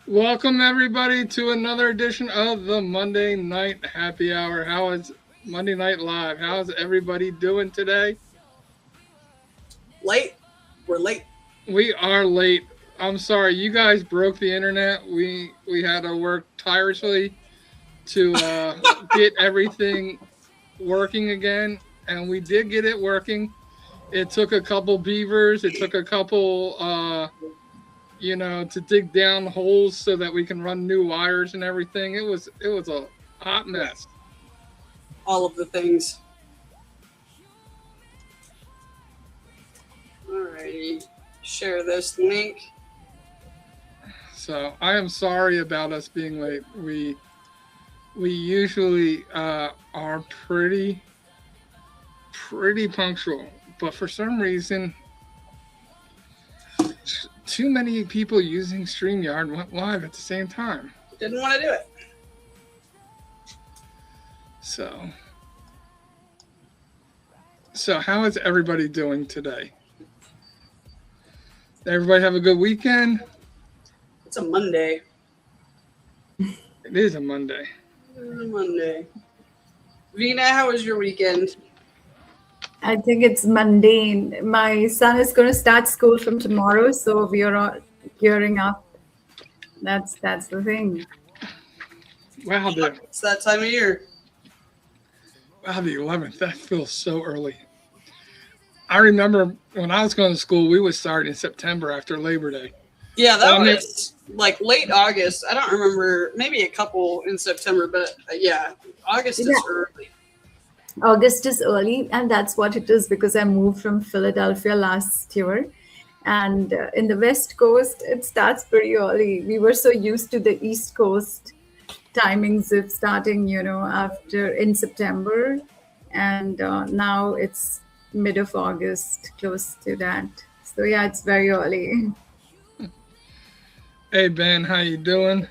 Welcome everybody to another edition of the Monday Night Happy Hour. How is Monday Night Live? How is everybody doing today? Late? We're late. We are late. I'm sorry, you guys broke the internet. We had to work tirelessly to get everything working again, and we did get it working. It took a couple beavers. It took a couple to dig down holes so that we can run new wires and everything. It was a hot Yeah. mess. All of the things. Alrighty. Share this link. So I am sorry about us being late. We usually are pretty punctual, but for some reason, too many people using StreamYard went live at the same time. Didn't want to do it. So so how is everybody doing today? Everybody have a good weekend? It's a Monday. It is a Monday. It's a Monday. Veena, how was your weekend? I think it's mundane. My son is going to start school from tomorrow, so we are all gearing up. That's the thing. Wow, It's that time of year. the 11th. That feels so early. I remember when I was going to school, we would start in September after Labor Day. Yeah, that I mean- was like late August. I don't remember. Maybe a couple in September, but yeah, August is Yeah. early. August is early, and that's what it is because I moved from Philadelphia last year. And in the West Coast, it starts pretty early. We were so used to the East Coast timings of starting, after in September. And now it's mid of August, close to that. So yeah, it's very early. Hey Ben, how you doing?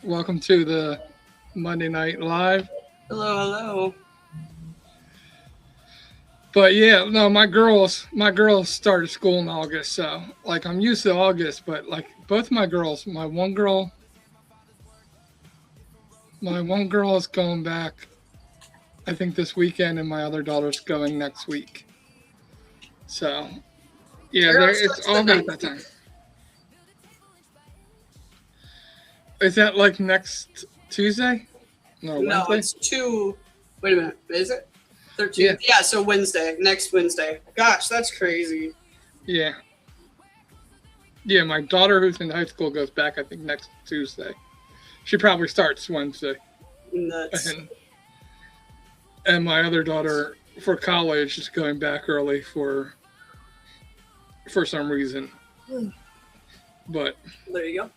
Welcome to the Monday Night Live. Hello. But yeah, no, my girls started school in August, so like I'm used to August, but like both my girls, my one girl is going back I think this weekend and my other daughter's going next week. So yeah, Girls it's starts the all about that 19th. time. Is that like next Tuesday? No, No, Wednesday? it's two. Wait a minute. Is it 13th? Yeah. So Wednesday. Next Wednesday. Gosh, that's crazy. Yeah. Yeah, my daughter who's in high school goes back I think next Tuesday. She probably starts Wednesday. Nuts. And my other daughter for college is going back early for some reason. But There you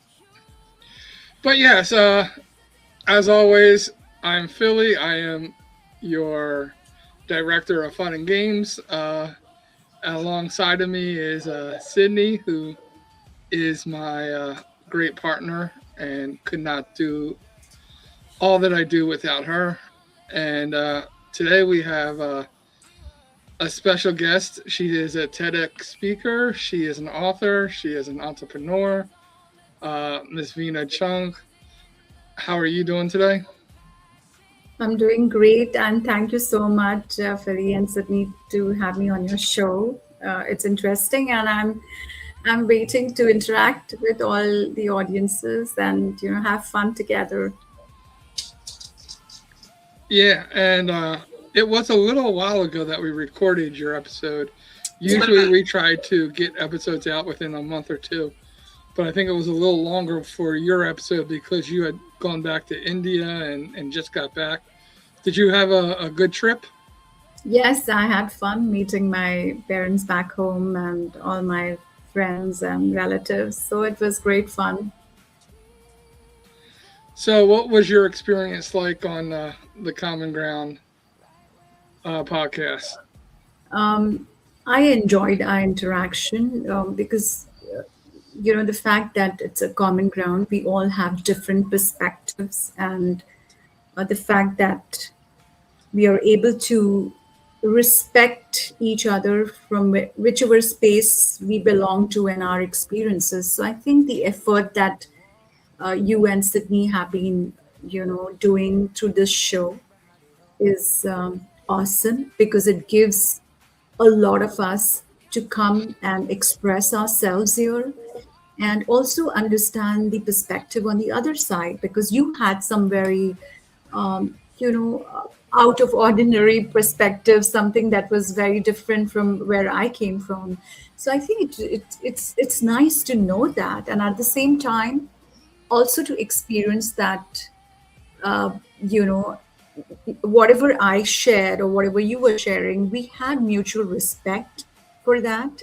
go. yes, as always, I'm Philly. I am your director of fun and games. Alongside of me is Sydney, who is my great partner and could not do all that I do without her. And today we have a special guest. She is a TEDx speaker. She is an author. She is an entrepreneur. Miss Veena Chugh. How are you doing today? I'm doing great, and thank you so much, Philly and Sydney, to have me on your show. It's interesting, and I'm waiting to interact with all the audiences and have fun together. Yeah, and it was a little while ago that we recorded your episode. Usually we try to get episodes out within a month or two, but I think it was a little longer for your episode because you had gone back to India and just got back. Did you have a good trip? Yes, I had fun meeting my parents back home and all my friends and relatives. So it was great fun. So, what was your experience like on the Common Ground podcast? I enjoyed our interaction because, the fact that it's a common ground, we all have different perspectives, and the fact that we are able to respect each other from whichever space we belong to and our experiences. So I think the effort that you and Sydney have been, doing through this show is awesome, because it gives a lot of us to come and express ourselves here, and also understand the perspective on the other side, because you had some very out of ordinary perspective, something that was very different from where I came from. So I think it's nice to know that, and at the same time also to experience that, uh, you know whatever I shared or whatever you were sharing, we had mutual respect for that.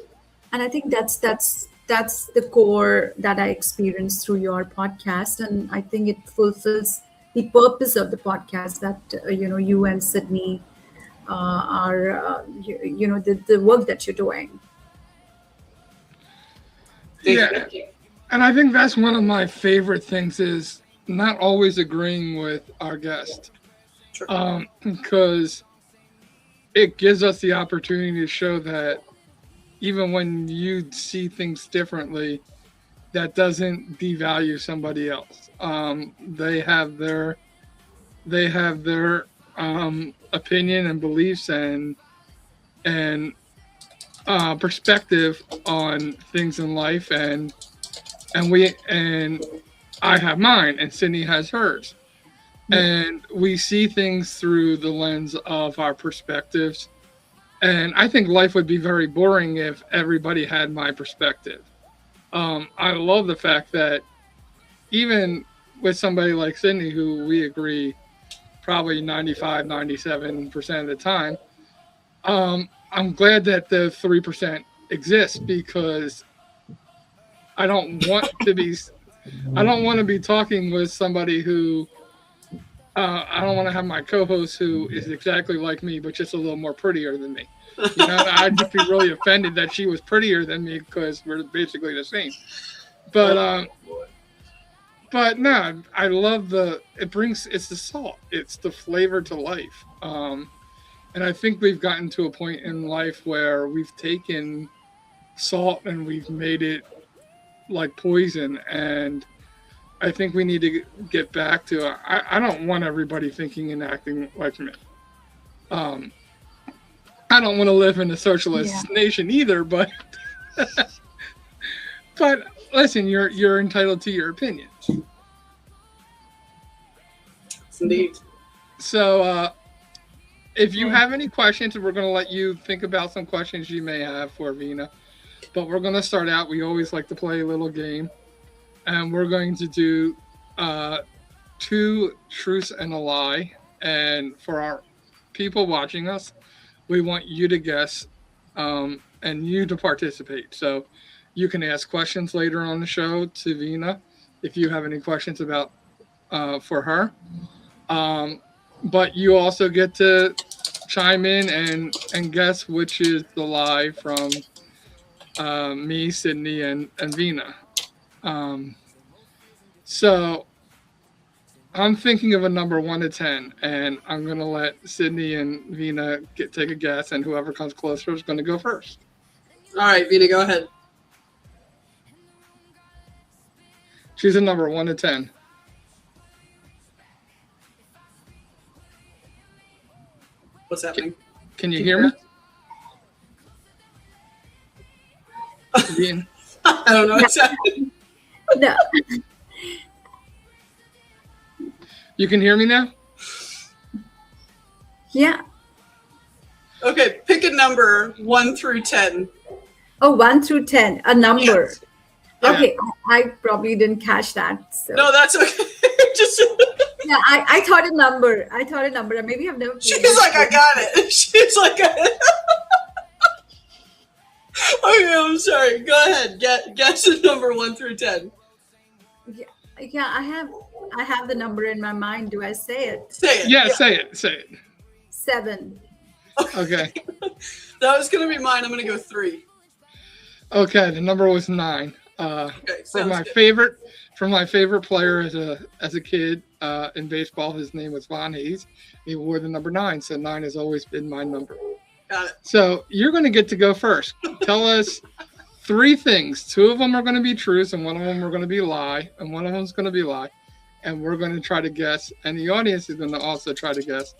And I think that's the core that I experienced through your podcast. And I think it fulfills the purpose of the podcast, that you and Sydney are the work that you're doing. Yeah, and I think that's one of my favorite things is not always agreeing with our guest, Sure. because it gives us the opportunity to show that even when you see things differently, that doesn't devalue somebody else. They have their opinion and beliefs and perspective on things in life, and I have mine, and Sydney has hers, Yeah. and we see things through the lens of our perspectives. And I think life would be very boring if everybody had my perspective. I love the fact that even with somebody like Sydney, who we agree probably 95, 97% of the time, I'm glad that the 3% exists, because I don't want to be I don't want to be talking with somebody who I don't want to have my co-host who is exactly like me, but just a little more prettier than me. I'd just be really offended that she was prettier than me, because we're basically the same. But no, I love it's the salt, it's the flavor to life. And I think we've gotten to a point in life where we've taken salt and we've made it like poison, and I think we need to get back to. I don't want everybody thinking and acting like me. Um, I don't want to live in a socialist Yeah. nation either, but but listen, you're entitled to your opinions. Indeed. So if you have any questions, we're going to let you think about some questions you may have for Veena. But we're going to start out. We always like to play a little game, and we're going to do two truths and a lie. And for our people watching us, we want you to guess and you to participate. So you can ask questions later on the show to Veena if you have any questions about for her. But you also get to chime in and guess which is the lie from me, Sydney, and Veena. Um, so I'm thinking of a number 1 to 10, and I'm gonna let Sydney and Veena take a guess, and whoever comes closer is gonna go first. All right, Veena, go ahead. She's a number 1 to 10. What's happening? Can you hear me? Veena? I don't know what's happening. No. You can hear me now? Yeah. Okay, pick a number 1 through 10. Oh, 1 through 10, a number. Yes. Yeah. Okay, I probably didn't catch that. So. No, that's okay. Just Yeah, I thought a number. I thought a number. Maybe I've never. she's like, I got it. She's like, okay, I'm sorry. Go ahead. Guess the number 1 through 10. Yeah, I have the number in my mind. Do I say it? Say it. Yeah, say it. 7. Okay. That was gonna be mine. I'm gonna go 3. Okay, the number was 9. Okay, From sounds my good. favorite player as a kid in baseball, his name was Von Hayes. He wore the number 9, so 9 has always been my number. Got it. So you're going to get to go first. Tell us three things. Two of them are going to be truths, and one of them are going to be lie, and one of them is going to be lie. And we're going to try to guess, and the audience is going to also try to guess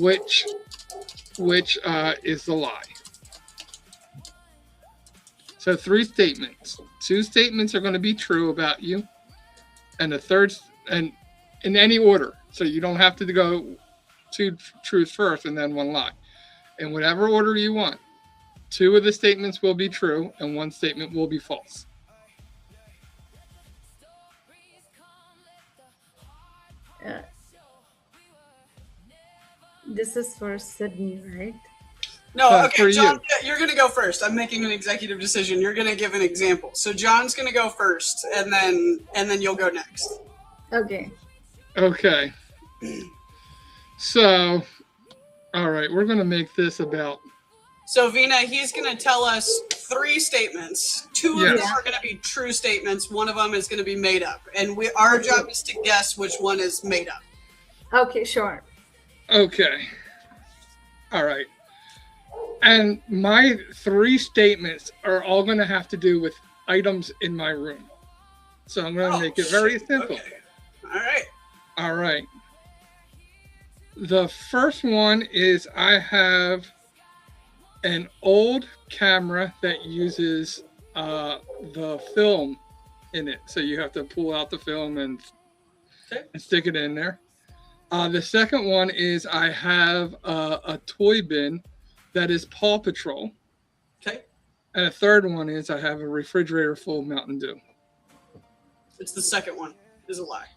which is the lie. So three statements. Two statements are going to be true about you, and the third, and in any order. So you don't have to go two truths first and then one lie. In whatever order you want. Two of the statements will be true, and one statement will be false. This is for Sydney, right? No, okay, for John, you're going to go first. I'm making an executive decision. You're going to give an example. So John's going to go first, and then you'll go next. Okay. Okay. So, all right, we're going to make this about... So, Veena, he's going to tell us three statements. Two of them are going to be true statements. One of them is going to be made up. And our job is to guess which one is made up. Okay, sure. Okay. All right. And my three statements are all going to have to do with items in my room. So I'm going to make it very simple. Okay. All right. All right. The first one is I have an old camera that uses the film in it. So you have to pull out the film and stick it in there. The second one is I have a toy bin that is Paw Patrol. Okay. And the third one is I have a refrigerator full of Mountain Dew. It's the second one. Is a lie.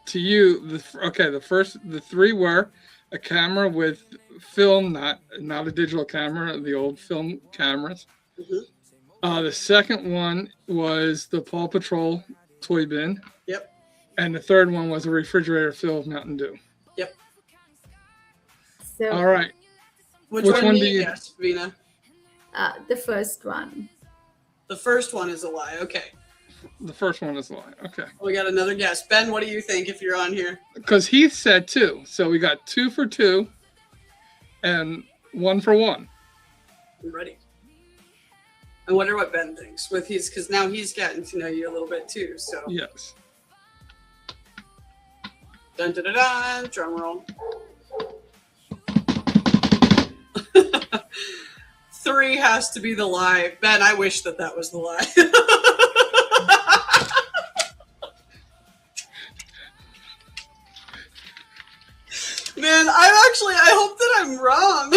To you, the three were a camera with film, not a digital camera, the old film cameras. Mm-hmm. The second one was the Paw Patrol toy bin. Yep. And the third one was a refrigerator filled with Mountain Dew. Yep. So, all right. Which one do you guess, Veena? The first one. The first one is a lie. Okay. The first one is a lie. Okay. We got another guess. Ben, what do you think if you're on here? Because he said two. So we got 2 for 2 and 1 for 1. I'm ready. I wonder what Ben thinks with his, because now he's getting to know you a little bit too. So yes. Dun dun dun dun. Drum roll. 3 has to be the lie. Ben, I wish that was the lie. Man, I hope that I'm wrong.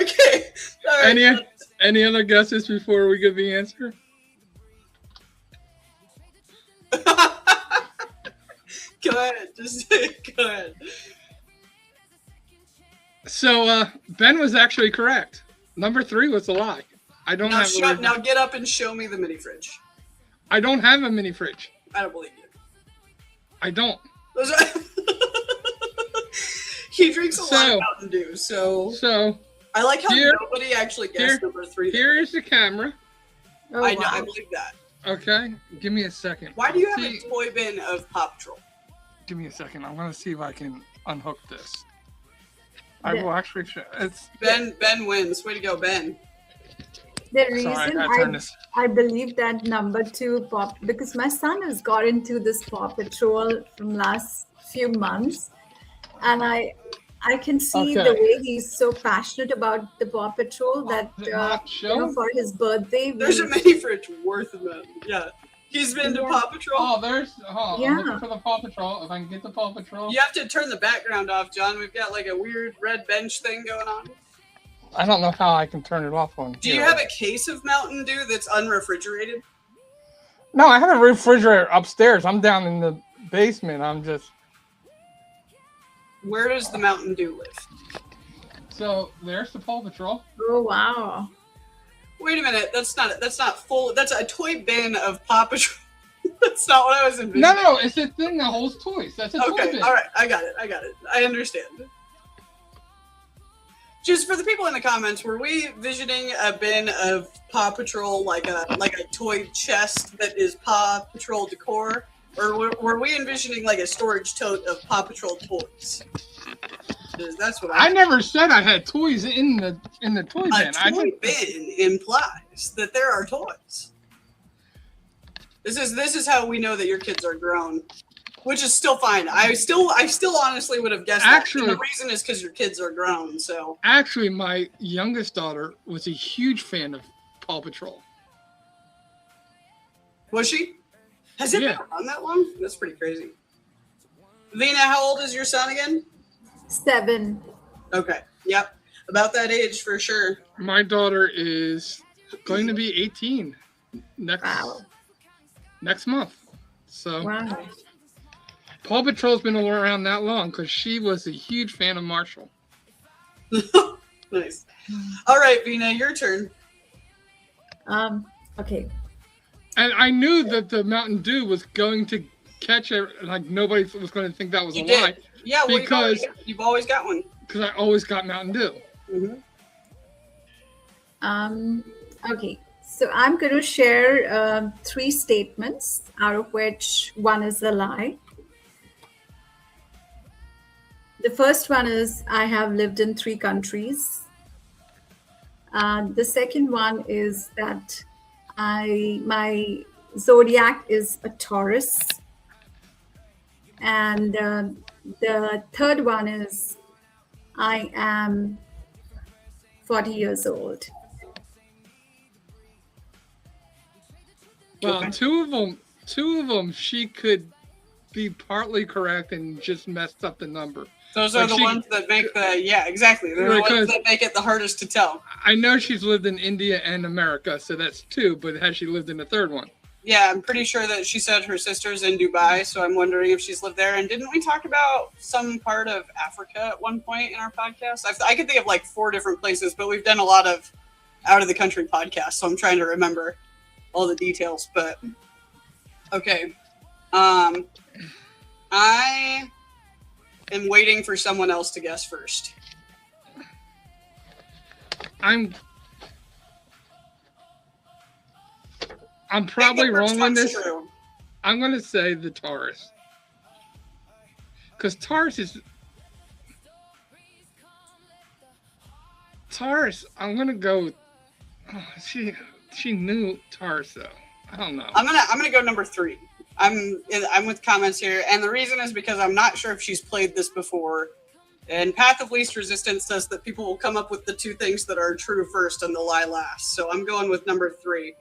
Okay. All right. Any other guesses before we give the answer? Go ahead. Just go ahead. So Ben was actually correct. Number 3 was a lie. I don't have. Now get up and show me the mini fridge. I don't have a mini fridge. I don't believe you. I don't. He drinks a lot of Mountain Dew, so I like how nobody actually guessed number 3. Here is the camera. Oh, I know. I believe that. Okay, give me a second. Why do you have a toy bin of Paw Patrol? Give me a second. I'm going to see if I can unhook this. I will actually show. It's Ben wins. Way to go, Ben. The reason I believe that number 2 because my son has got into this Paw Patrol from last few months, and I can see the way he's so passionate about the Paw Patrol that for his birthday. There's a mini fridge worth of it. Yeah. He's been to Paw Patrol. I'm looking for the Paw Patrol. If I can get the Paw Patrol. You have to turn the background off, John. We've got like a weird red bench thing going on. I don't know how I can turn it off on. Do you have a case of Mountain Dew that's unrefrigerated? No, I have a refrigerator upstairs. I'm down in the basement. I'm just. Where does the Mountain Dew live? So there's the Paw Patrol. Oh wow! Wait a minute. That's not full. That's a toy bin of Paw Patrol. That's not what I was envisioning. No, it's a thing that holds toys. That's a toy bin. Okay, all right. I got it. I understand. Just for the people in the comments, were we visioning a bin of Paw Patrol, like a toy chest that is Paw Patrol decor, or were we envisioning like a storage tote of Paw Patrol toys? That's what I never said I had toys in the toy bin. A toy bin implies that there are toys. This is how we know that your kids are grown, which is still fine. I still honestly would have guessed that. And the reason is because your kids are grown. So actually, my youngest daughter was a huge fan of Paw Patrol. Was she? Has it been around that long? That's pretty crazy. Veena, how old is your son again? 7. Okay. Yep. About that age for sure. My daughter is going to be 18 next month. So Paw Patrol's been around that long because she was a huge fan of Marshall. Nice. All right, Veena, your turn. Okay. And I knew that the Mountain Dew was going to catch it. Like nobody was going to think that was a lie. Yeah, well, because you've always got one. Because I always got Mountain Dew. Okay. So I'm going to share 3 statements, out of which one is a lie. The first one is I have lived in 3 countries. The second one is that my zodiac is a Taurus. And the third one is I am 40 years old. Well, two of them, she could be partly correct and just messed up the number. Those are the ones that make exactly. They're the ones that make it the hardest to tell. I know she's lived in India and America, so that's 2, but has she lived in the third one? Yeah, I'm pretty sure that she said her sister's in Dubai, so I'm wondering if she's lived there. And didn't we talk about some part of Africa at one point in our podcast? I could think of like 4 different places, but we've done a lot of out-of-the-country podcasts, so I'm trying to remember all the details. But, okay. I am waiting for someone else to guess first. I'm probably wrong on this. True. I'm going to say the Taurus. Because Taurus, I'm going to go with, she knew Taurus though. I don't know. I'm gonna go number 3. I'm with comments here, and the reason is because I'm not sure if she's played this before. And Path of Least Resistance says that people will come up with the 2 things that are true first and the lie last. So I'm going with number 3.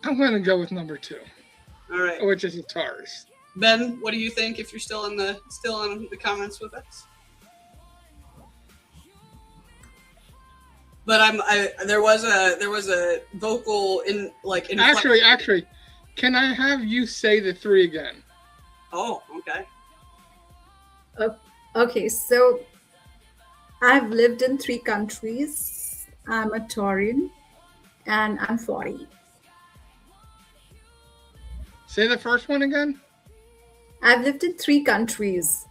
I'm going to go with number 2. All right. Which is a Taurus. Ben, what do you think if you're still in the comments with us? But there was a vocal in Actually, can I have you say the 3 again? Oh, okay. Okay, so I've lived in 3 countries. I'm a Taurian, and I'm 40. Say the first one again. I've lived in 3 countries.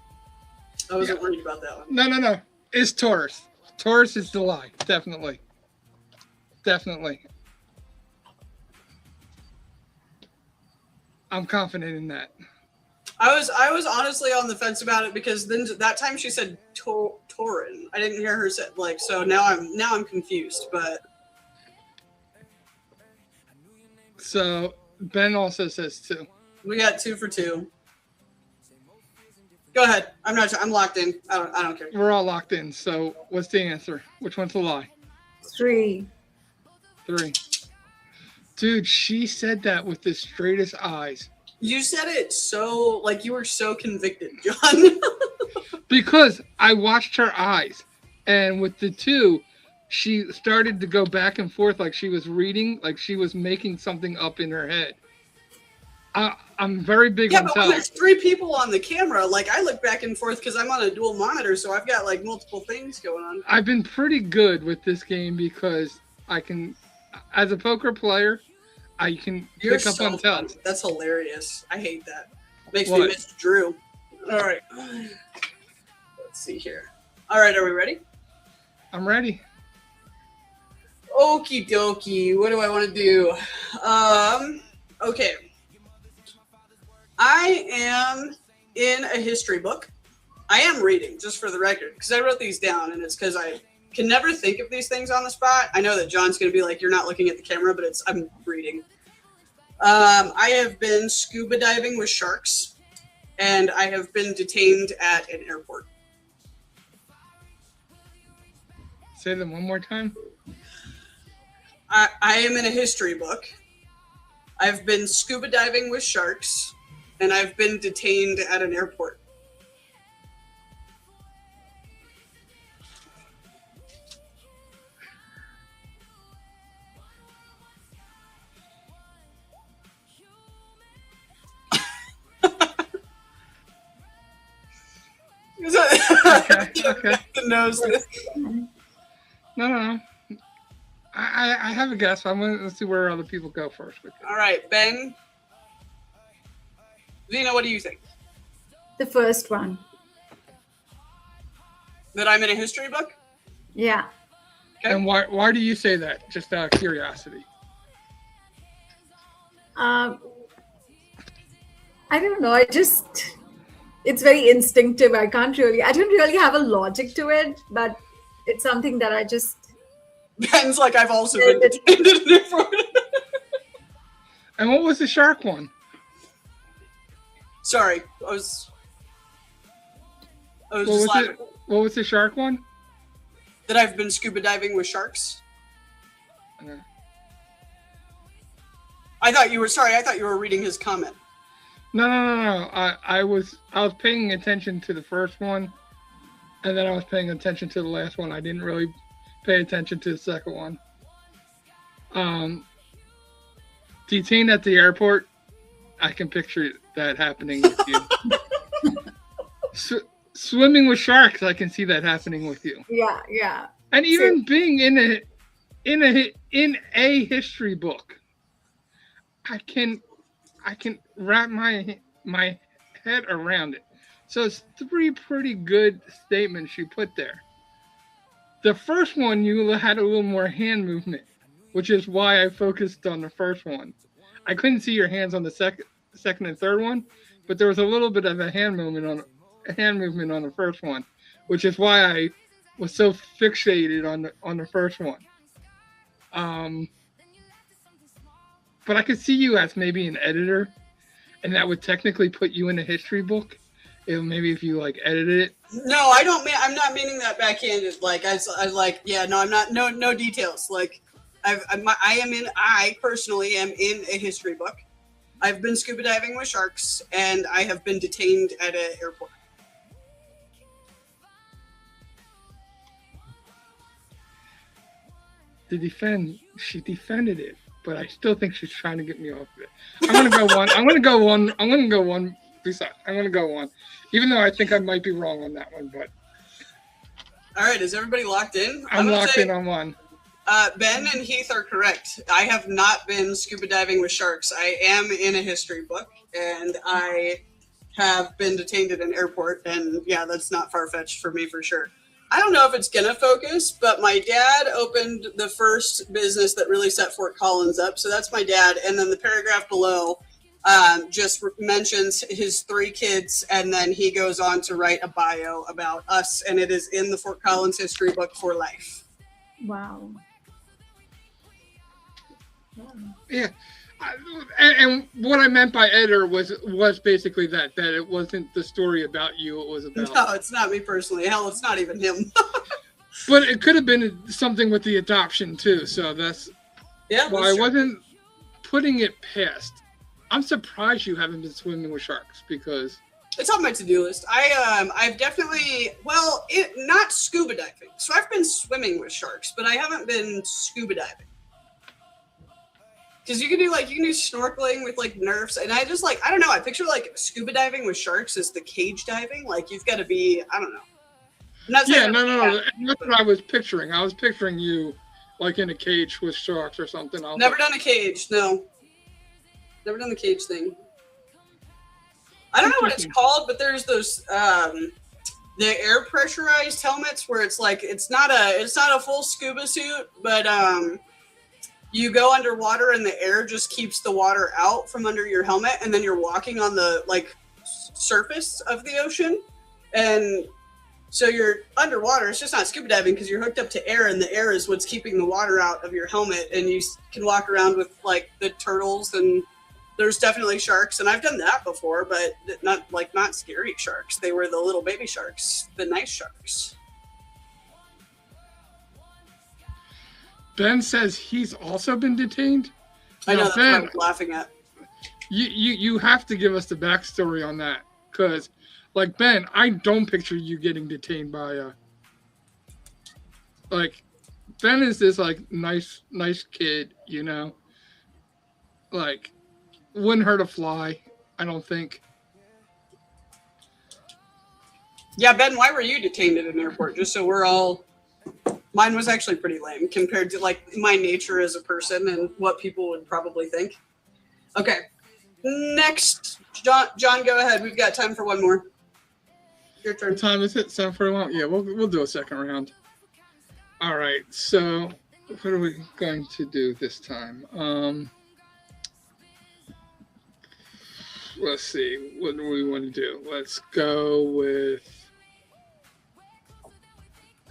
I wasn't worried about that one. No. It's Taurus. Taurus is the lie. Definitely. I'm confident in that. I was honestly on the fence about it because then that time she said Taurin. I didn't hear her say so now I'm confused, but so Ben also says 2. We got 2 for 2. Go ahead. I'm locked in. I don't care. We're all locked in. So what's the answer? Which one's the lie? 3. Dude, she said that with the straightest eyes. You said it so you were so convicted, John. Because I watched her eyes, and with the 2, she started to go back and forth like she was reading, like she was making something up in her head. I'm very big on but when there's 3 people on the camera, I look back and forth because I'm on a dual monitor, so I've got multiple things going on. I've been pretty good with this game because I can, as a poker player, I can pick up on tells. That's hilarious. I hate that. Makes me miss Drew. All right. Let's see here. All right, are we ready? I'm ready. Okie dokie. What do I want to do? Okay. I am in a history book. I am reading, just for the record, because I wrote these down, and it's because I can never think of these things on the spot. I know that John's going to be like, "You're not looking at the camera," but I'm reading. I have been scuba diving with sharks, and I have been detained at an airport. Say them one more time. I am in a history book. I've been scuba diving with sharks, and I've been detained at an airport. Okay. The nose. No. I have a guess. Let's see where other people go first. All right, Ben. Veena, what do you think? The first one. That I'm in a history book? Yeah. Okay. And why do you say that? Just out of curiosity. I don't know. It's very instinctive. I don't really have a logic to it, but it's something that I just. Ben's like, I've also been detained at an airport. And what was the shark one? Sorry, I was What just was laughing. it? What was the shark one? That I've been scuba diving with sharks. Okay. I thought you were reading his comment. No. I was paying attention to the first one, and then I was paying attention to the last one. I didn't really pay attention to the second one. Detained at the airport. I can picture that happening with you. Swimming with sharks. I can see that happening with you. Yeah. And even being in a history book. I can wrap my head around it. So it's 3 pretty good statements you put there. The first one, you had a little more hand movement, which is why I focused on the first one. I couldn't see your hands on the second and third one, but there was a little bit of a hand movement on the first one, which is why I was so fixated on the first one. But I could see you as maybe an editor, and that would technically put you in a history book. Maybe if you like edited it. No, I don't mean. I'm not meaning that backhanded. Like I like. Yeah, no, I'm not. No details. Like I personally am in a history book. I've been scuba diving with sharks, and I have been detained at an airport. She defended it, but I still think she's trying to get me off of it. I'm gonna go one. I'm gonna go one. Even though I think I might be wrong on that one, but. All right, is everybody locked in? I'm locked in on one. Ben and Heath are correct. I have not been scuba diving with sharks. I am in a history book, and I have been detained at an airport. And yeah, that's not far-fetched for me for sure. I don't know if it's going to focus, but my dad opened the first business that really set Fort Collins up. So that's my dad. And then the paragraph below just mentions his 3 kids, and then he goes on to write a bio about us, and it is in the Fort Collins history book for life. Wow. Yeah, and what I meant by editor was basically that it wasn't the story about you. It was about. No, it's not me personally. Hell, it's not even him. But it could have been something with the adoption too. So that's why I wasn't putting it past. I'm surprised you haven't been swimming with sharks because it's on my to-do list. I've definitely not scuba diving. So I've been swimming with sharks, but I haven't been scuba diving. Because you can do snorkeling with like Nerfs, and I don't know. I picture like scuba diving with sharks as the cage diving. Like you've got to be, I don't know. No. That's what I was picturing. I was picturing you like in a cage with sharks or something. Never done a cage, no. Never done the cage thing. I don't know what it's called, but there's those the air pressurized helmets where it's like it's not a full scuba suit, but you go underwater and the air just keeps the water out from under your helmet, and then you're walking on the like surface of the ocean, And so you're underwater. It's just not scuba diving because you're hooked up to air, and the air is what's keeping the water out of your helmet. And you can walk around with like the turtles, and there's definitely sharks. And I've done that before, but not scary sharks. They were the little baby sharks, the nice sharks. Ben says he's also been detained. I know, Now, that's what I Ben, was laughing at. you have to give us the backstory on that, because, like, Ben, I don't picture you getting detained by like, Ben is this like nice kid, you know, like, wouldn't hurt a fly, I don't think. Yeah, Ben, why were you detained at an airport? Just so we're all. Mine was actually pretty lame compared to like my nature as a person and what people would probably think. Okay, next, John, go ahead. We've got time for one more. Your turn. What time is it? 7:41. Yeah, we'll do a second round. All right. So, what are we going to do this time? Let's see. What do we want to do? Let's go with.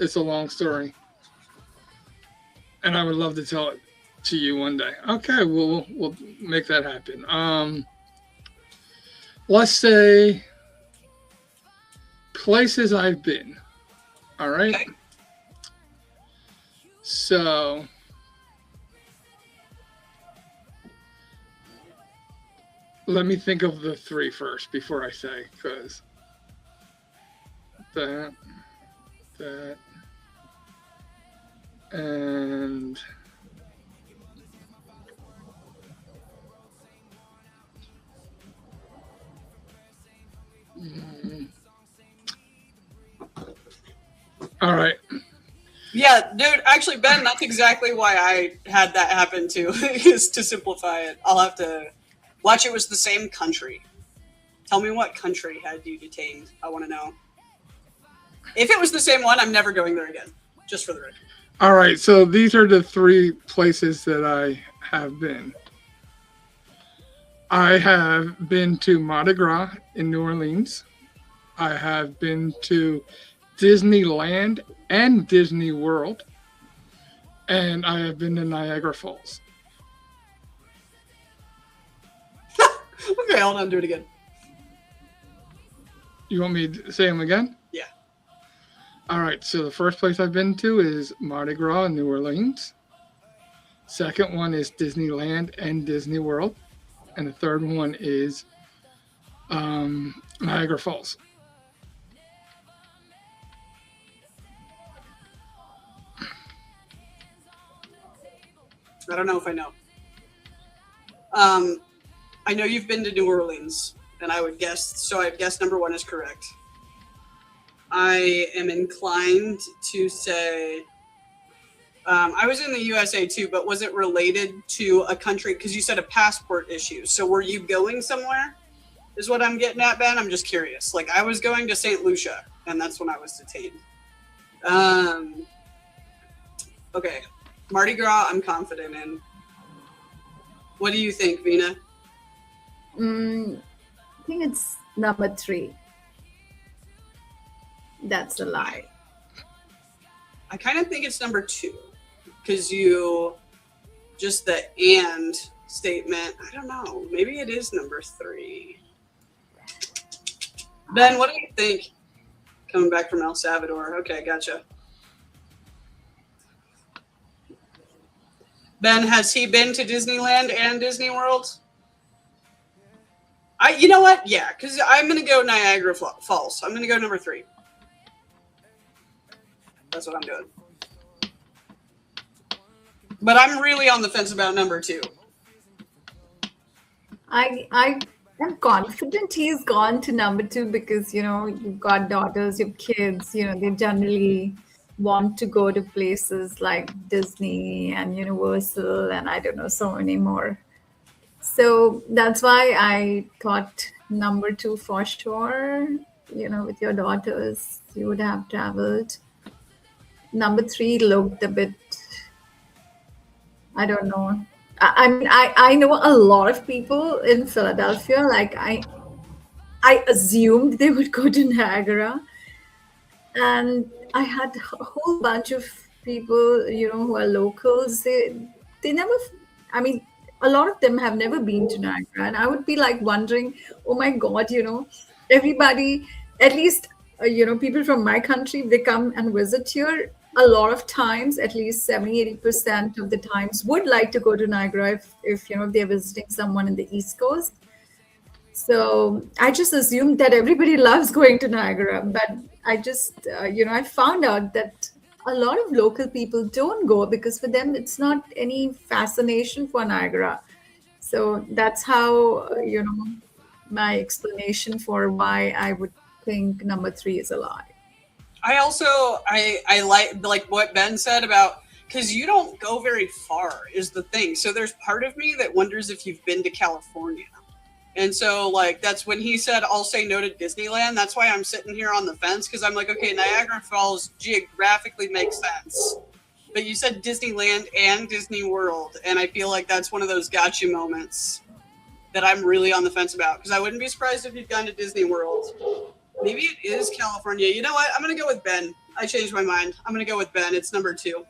It's a long story, and I would love to tell it to you one day. Okay, we'll make that happen. Let's say places I've been. All right. Okay. So let me think of the three first before I say, because that, and all right. Yeah, dude, actually, Ben, that's exactly why I had that happen too, is to simplify it. I'll have to watch. It was the same country. Tell me what country had you detained. I want to know. If it was the same one, I'm never going there again, just for the record. All right, so these are the three places that I have been. I have been to Mardi Gras in New Orleans. I have been to Disneyland and Disney World. And I have been to Niagara Falls. Okay, hold on, do it again. You want me to say them again? Yeah. All right, so the first place I've been to is Mardi Gras in New Orleans. Second one is Disneyland and Disney World. And the third one is Niagara Falls. I don't know if I know. I know you've been to New Orleans, and I'd guess number one is correct. I am inclined to say I was in the USA too, but was it related to a country? Because you said a passport issue. So were you going somewhere? Is what I'm getting at, Ben. I'm just curious. Like, I was going to St. Lucia, and that's when I was detained. Okay, Mardi Gras, I'm confident in. What do you think, Veena? I think it's number 3. That's a lie. I kind of think it's number 2, because you just the and statement. I don't know. Maybe it is number 3. Ben, what do you think? Coming back from El Salvador. Okay, gotcha. Ben, has he been to Disneyland and Disney World? You know what? Yeah, because I'm going to go Niagara Falls. I'm going to go number 3. That's what I'm doing. But I'm really on the fence about number 2. I am confident he's gone to number 2 because, you've got daughters, you've kids, they generally want to go to places like Disney and Universal and I don't know, so many more. So that's why I thought number 2 for sure, with your daughters, you would have traveled. Number 3 looked a bit, I don't know. I mean, I know a lot of people in Philadelphia. Like I assumed they would go to Niagara, and I had a whole bunch of people, who are locals. They never, I mean, a lot of them have never been to Niagara, and I would be like wondering, oh my God, everybody, at least, people from my country, they come and visit here. A lot of times, at least 70-80% of the times, would like to go to Niagara if they're visiting someone in the East Coast. So I just assumed that everybody loves going to Niagara, but I just, I found out that a lot of local people don't go because for them it's not any fascination for Niagara. So that's how, my explanation for why I would think number three is a lie. I also I like what Ben said about, because you don't go very far is the thing. So there's part of me that wonders if you've been to California. And so, like, that's when he said, I'll say no to Disneyland. That's why I'm sitting here on the fence, because I'm like, okay, Niagara Falls geographically makes sense. But you said Disneyland and Disney World, and I feel like that's one of those gotcha moments that I'm really on the fence about, because I wouldn't be surprised if you'd gone to Disney World. Maybe it is California. You know what? I'm going to go with Ben. I changed my mind. I'm going to go with Ben. It's number 2.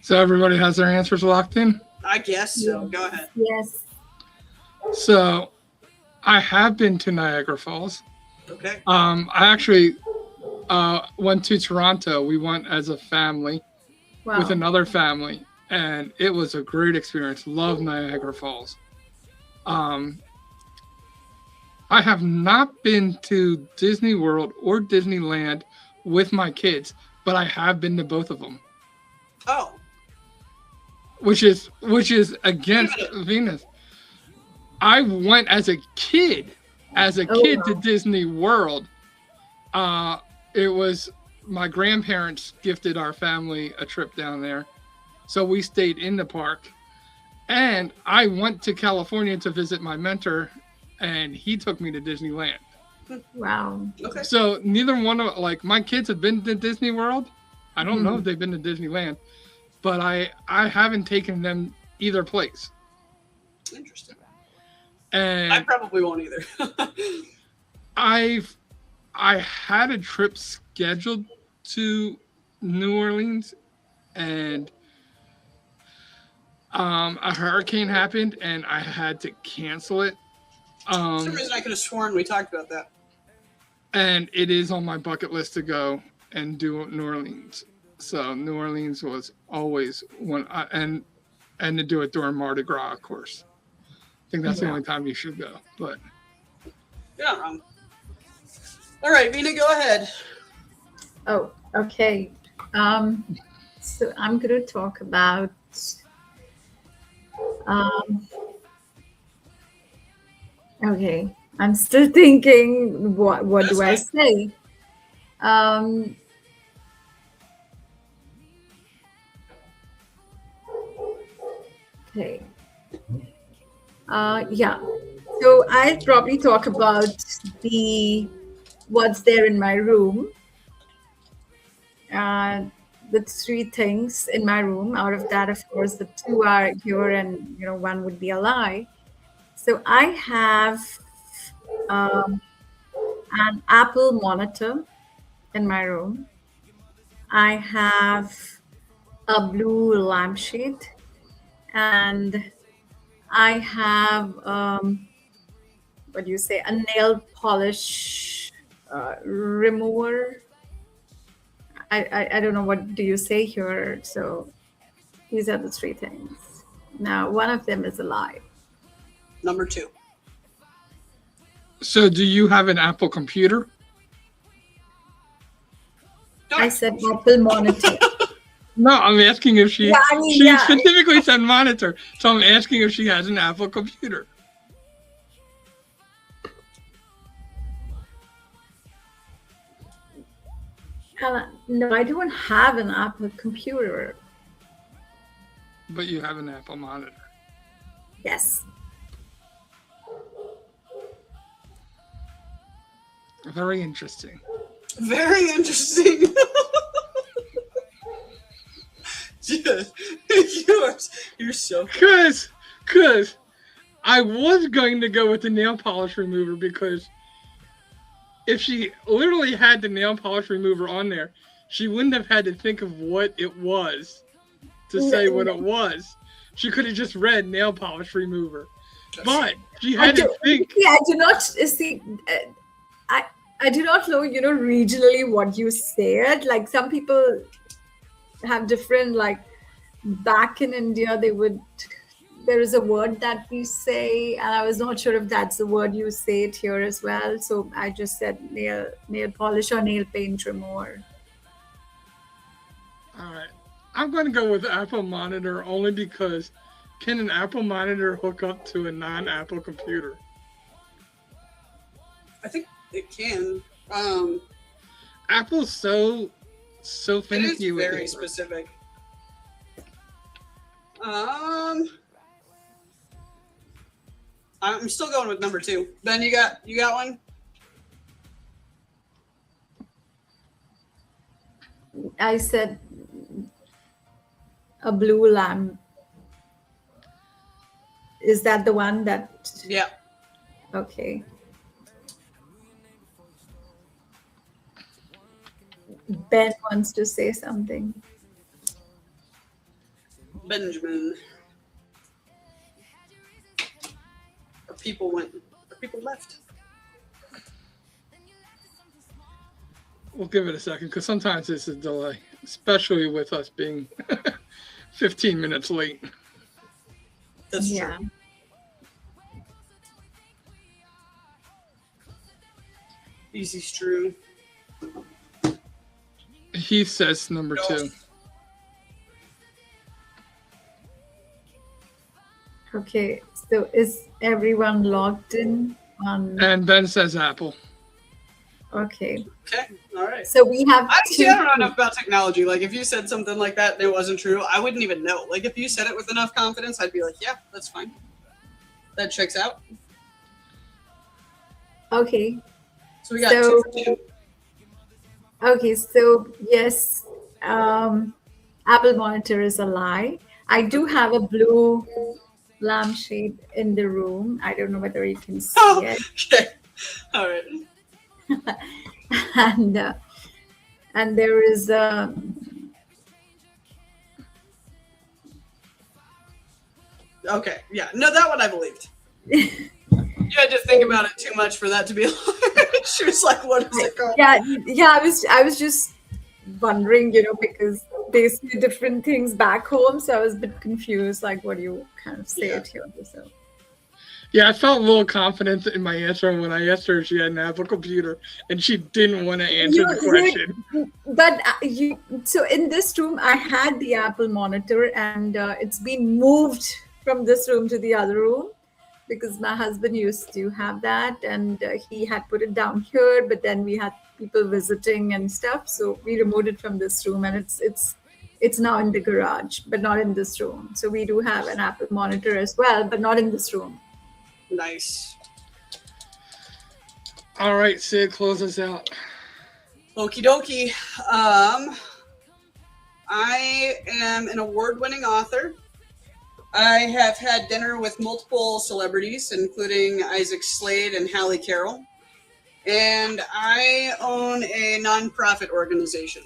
So everybody has their answers locked in? I guess so. Go ahead. Yes. So I have been to Niagara Falls. Okay. I actually went to Toronto. We went as a family with another family, and it was a great experience. Love Niagara Falls. I have not been to Disney World or Disneyland with my kids, but I have been to both of them. Oh. Which is against Venus. I went as a kid to Disney World. It was my grandparents gifted our family a trip down there. So we stayed in the park. And I went to California to visit my mentor, and he took me to Disneyland. Wow. Okay. So neither one of, like, my kids have been to Disney World. I don't know if they've been to Disneyland, but I haven't taken them either place. Interesting. And I probably won't either. I had a trip scheduled to New Orleans, and a hurricane happened, and I had to cancel it. For some reason, I could have sworn we talked about that. And it is on my bucket list to go and do New Orleans. So New Orleans was always one, and to do it during Mardi Gras, of course. I think that's the only time you should go. But you're not wrong. All right, Veena, go ahead. Oh, okay. So I'm going to talk about okay. I'm still thinking what do I say? Okay. Yeah. So I'll probably talk about what's there in my room. The 3 things in my room. Out of that, of course, the 2 are here, and 1 would be a lie. So I have an Apple monitor in my room. I have a blue lampshade, and I have a nail polish remover. I don't know what do you say here. So these are the 3 things. Now, one of them is a lie. Number 2. so do you have an Apple computer? I said Apple monitor. No, I'm asking if she. She specifically said monitor, so I'm asking if she has an Apple computer. No, I don't have an Apple computer. But you have an Apple monitor. Yes. Very interesting. Very interesting. You're so Cause I was going to go with the nail polish remover because if she literally had the nail polish remover on there, she wouldn't have had to think of what it was to say what it was. She could have just read nail polish remover. But she had to think. See, I do not see. I do not know, regionally what you said. Like some people have different, like back in India, there is a word that we say, and I was not sure if that's the word you say it here as well. So I just said nail polish or nail paint remover. All right. I'm going to go with Apple monitor only because can an Apple monitor hook up to a non-Apple computer? I think it can. Apple's so finicky with it. Very specific. I'm still going with number 2. Ben, you got one? I said a blue lamp. Is that the one that? Yeah. Okay. Ben wants to say something. Benjamin. Or people left. We'll give it a second because sometimes it's a delay, especially with us being 15 minutes late. That's true. Easy's true. He says number 2. Okay, so is everyone logged in on? And Ben says Apple. Okay. Okay, all right. So we have. I don't know enough about technology. Like, if you said something like that and it wasn't true, I wouldn't even know. Like, if you said it with enough confidence, I'd be like, yeah, that's fine. That checks out. Okay. So we got 2 for 2. Okay, so yes, Apple monitor is a lie. I do have a blue lampshade in the room. I don't know whether you can see it. Okay. All right. And there is Okay. Yeah. No, that one I believed. You had to think about it too much for that to be. She was like, "What is it called?" Yeah. I was just wondering, because they say different things back home, so I was a bit confused. Like, what do you kind of say it here? So. Yeah, I felt a little confident in my answer when I asked her if she had an Apple computer, and she didn't want to answer the question. But so in this room, I had the Apple monitor, and it's been moved from this room to the other room because my husband used to have that, and he had put it down here. But then we had people visiting and stuff, so we removed it from this room, and it's now in the garage, but not in this room. So we do have an Apple monitor as well, but not in this room. Nice. All right, Sid, close us out. Okie dokie. I am an award-winning author. I have had dinner with multiple celebrities, including Isaac Slade and Hallie Carroll. And I own a nonprofit organization.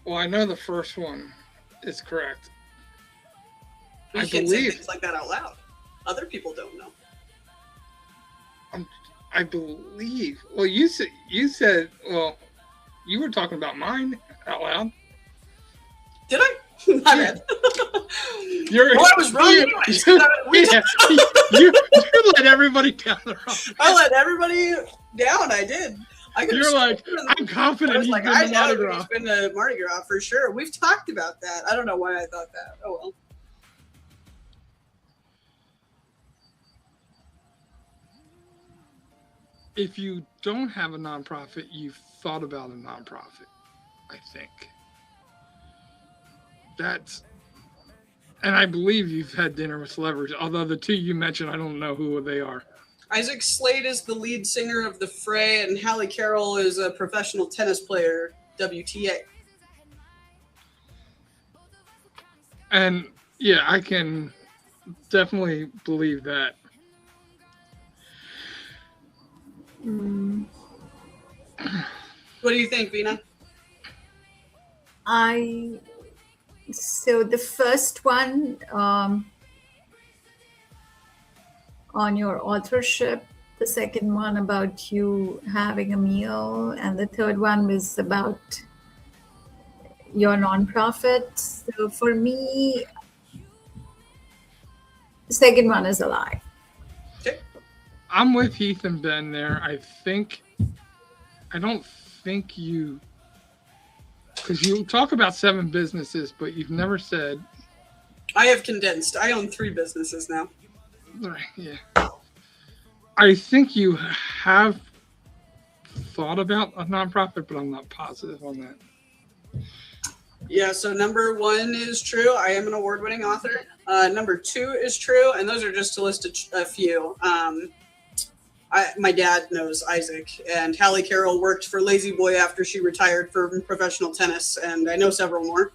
Well, I know the first one is correct. You can't say things like that out loud. Other people don't know. I believe. Well, you said. Well, you were talking about mine out loud. Did I? My bad. I was wrong anyways. You let everybody down the road. I let everybody down. I did. You're like, I'm confident he's been to Mardi Gras. He's been to Mardi Gras for sure. We've talked about that. I don't know why I thought that. Oh well. If you don't have a nonprofit, you've thought about a nonprofit, I think. And I believe you've had dinner with celebrities, although the 2 you mentioned, I don't know who they are. Isaac Slade is the lead singer of The Fray, and Hallie Carroll is a professional tennis player, WTA. And yeah, I can definitely believe that. Mm, What do you think, Veena? so the first one, on your authorship, the second one about you having a meal, and the third one was about your nonprofit. So for me, the second one is a lie. Okay. I'm with Heath and Ben there. I don't think you, because you talk about 7 businesses, but you've never said, I have condensed. I own 3 businesses now. yeah. I think you have thought about a nonprofit, but I'm not positive on that. Yeah, so number 1 is true. I am an award-winning author. Number 2 is true, and those are just to list a few. My dad knows Isaac, and Hallie Carroll worked for Lazy Boy after she retired from professional tennis, and I know several more.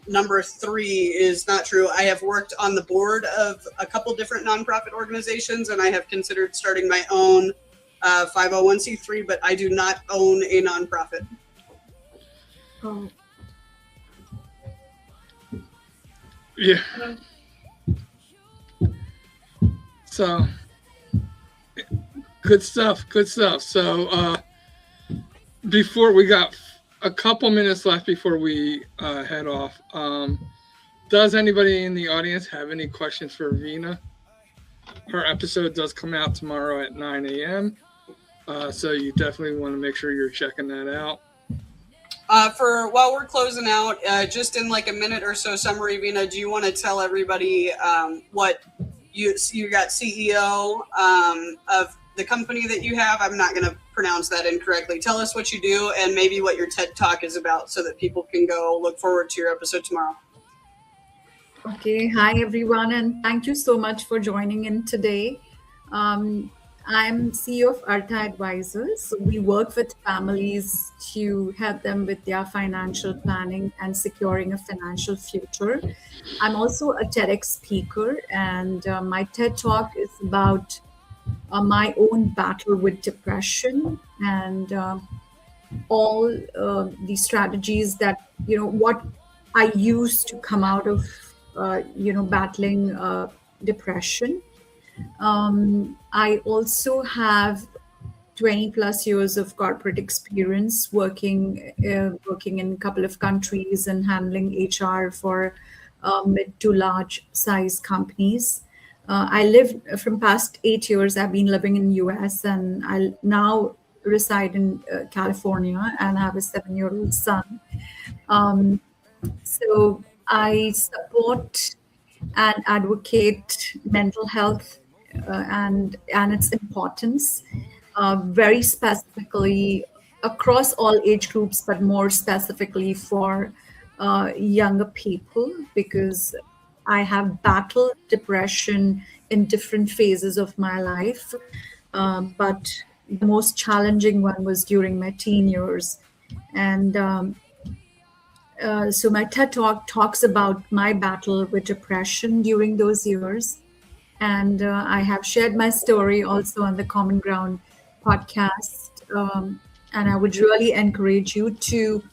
Number 3 is not true. I have worked on the board of a couple different nonprofit organizations, and I have considered starting my own 501c3, but I do not own a nonprofit. Oh, Yeah. So, good stuff. Good stuff. So, before we got a couple minutes left before we head off, does anybody in the audience have any questions for Veena? Her episode does come out tomorrow at 9 a.m. So you definitely want to make sure you're checking that out. For while we're closing out, just in like a minute or so summary, Veena, do you want to tell everybody what you got CEO of the company that you have? I'm not going to pronounce that incorrectly. Tell us what you do and maybe what your TED Talk is about so that people can go look forward to your episode tomorrow. okay. Hi, everyone, and thank you so much for joining in today. I'm CEO of Artha Advisors. So we work with families to help them with their financial planning and securing a financial future. I'm also a TEDx speaker, and my TED Talk is about my own battle with depression and all the strategies that, what I used to come out of, battling depression. I also have 20 plus years of corporate experience working in a couple of countries and handling HR for mid to large size companies. I live from past 8 years. I've been living in US, and I now reside in California, and I have a 7-year-old son. Um, so I support and advocate mental health and its importance, very specifically across all age groups, but more specifically for younger people, because I have battled depression in different phases of my life. But the most challenging one was during my teen years. And so my TED Talk talks about my battle with depression during those years. And I have shared my story also on the Common Ground podcast. And I would really encourage you to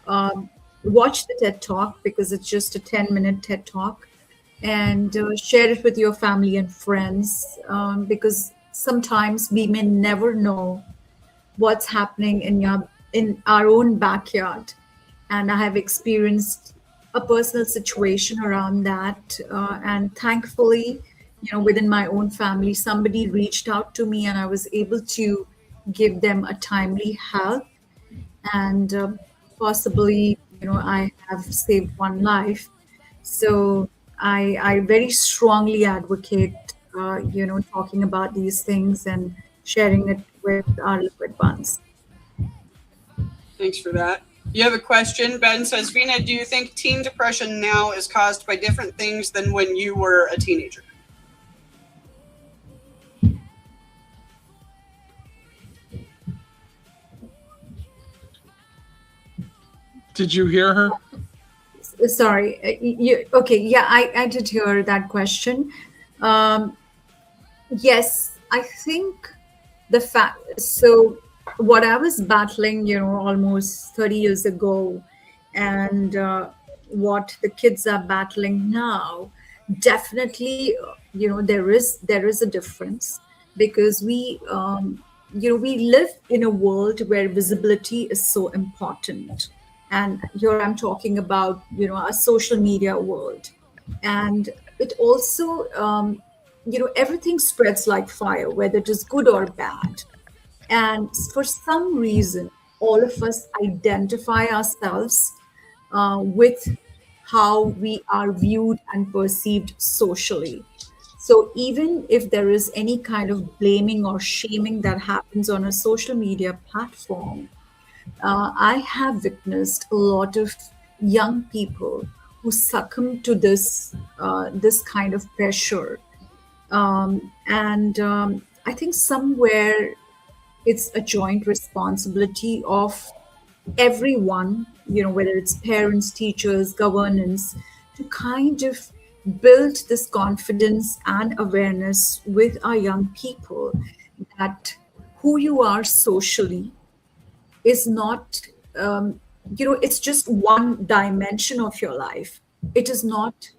um, watch the TED Talk, because it's just a 10-minute TED Talk, and share it with your family and friends, because sometimes we may never know what's happening in our own backyard. And I have experienced a personal situation around that, and thankfully, within my own family, somebody reached out to me, and I was able to give them a timely help, and possibly, I have saved one life. So I very strongly advocate, talking about these things and sharing it with our liquid ones. Thanks for that. You have a question. Ben says, Veena, do you think teen depression now is caused by different things than when you were a teenager? Did you hear her? Sorry. Okay, yeah, I did hear that question. Um, yes, I think the fact, so what I was battling, almost 30 years ago, and what the kids are battling now, definitely, there is a difference, because we live in a world where visibility is so important. And here I'm talking about, a social media world. And it also, everything spreads like fire, whether it is good or bad. And for some reason, all of us identify ourselves with how we are viewed and perceived socially. So even if there is any kind of blaming or shaming that happens on a social media platform, I have witnessed a lot of young people who succumb to this kind of pressure, and I think somewhere it's a joint responsibility of everyone, whether it's parents, teachers, governance, to kind of build this confidence and awareness with our young people, that who you are socially is not, it's just one dimension of your life. It is not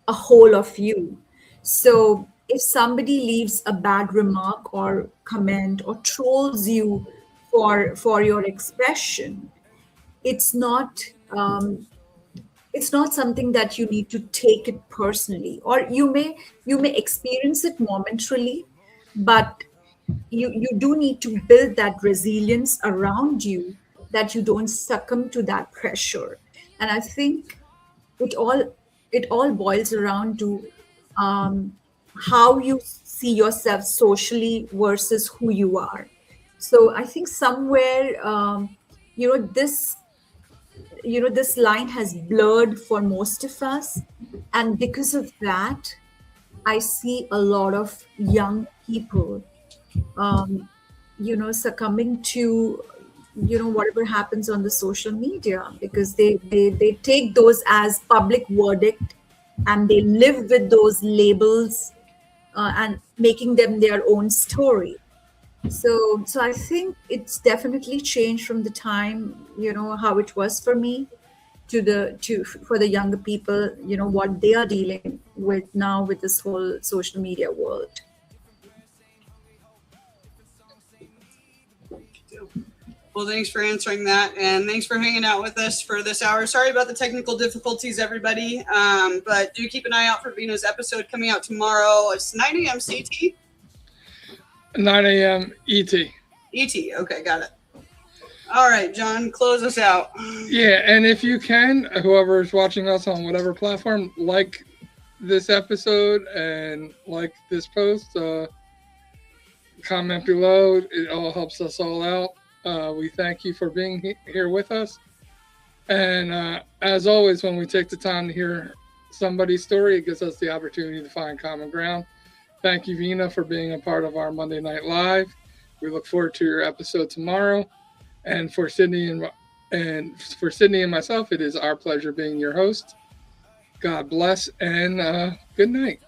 a whole of you. So if somebody leaves a bad remark or comment or trolls you for your expression, it's not um, it's not something that you need to take it personally, or you may experience it momentarily, but you do need to build that resilience around you, that you don't succumb to that pressure. And I think it all it all boils around to um, how you see yourself socially versus who you are. So I think somewhere, this this line has blurred for most of us, and because of that, I see a lot of young people succumbing to whatever happens on the social media, because they take those as public verdict, and they live with those labels, and making them their own story. So I think it's definitely changed from the time, how it was for me, to for the younger people, what they are dealing with now with this whole social media world. Well, thanks for answering that, and thanks for hanging out with us for this hour. Sorry about the technical difficulties, everybody, but do keep an eye out for Veena's episode coming out tomorrow. It's 9 a.m. CT? 9 a.m. ET. ET, okay, got it. All right, John, close us out. Yeah, and if you can, whoever is watching us on whatever platform, like this episode and like this post, comment below. It all helps us all out. We thank you for being here with us. And as always, when we take the time to hear somebody's story, it gives us the opportunity to find common ground. Thank you, Veena, for being a part of our Monday Night Live. We look forward to your episode tomorrow. And for Sydney and myself, it is our pleasure being your host. God bless and good night.